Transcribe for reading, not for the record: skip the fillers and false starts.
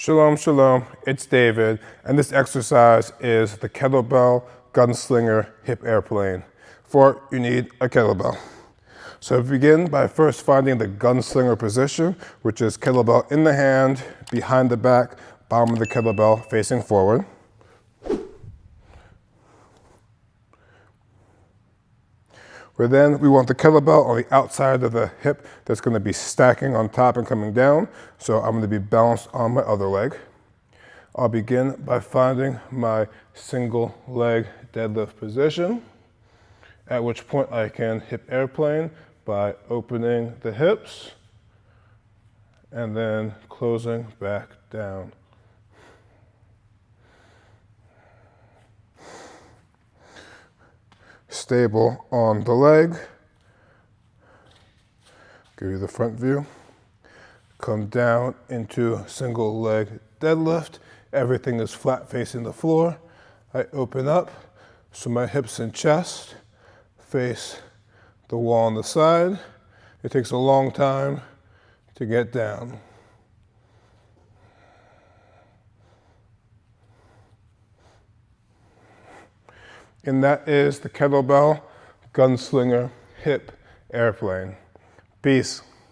Shalom, shalom, it's David, and this exercise is the Kettlebell Gunslinger Hip Airplane. For it, you need a kettlebell. So begin by first finding the gunslinger position, which is kettlebell in the hand, behind the back, bottom of the kettlebell facing forward. We want the kettlebell on the outside of the hip that's going to be stacking on top and coming down. So I'm going to be balanced on my other leg. I'll begin by finding my single leg deadlift position, at which point I can hip airplane by opening the hips and then closing back down. Stable on the leg. Give you the front view. Come down into single leg deadlift. Everything is flat facing the floor. I open up so my hips and chest face the wall on the side. It takes a long time to get down. And that is the Kettlebell Gunslinger Hip Airplane. Peace.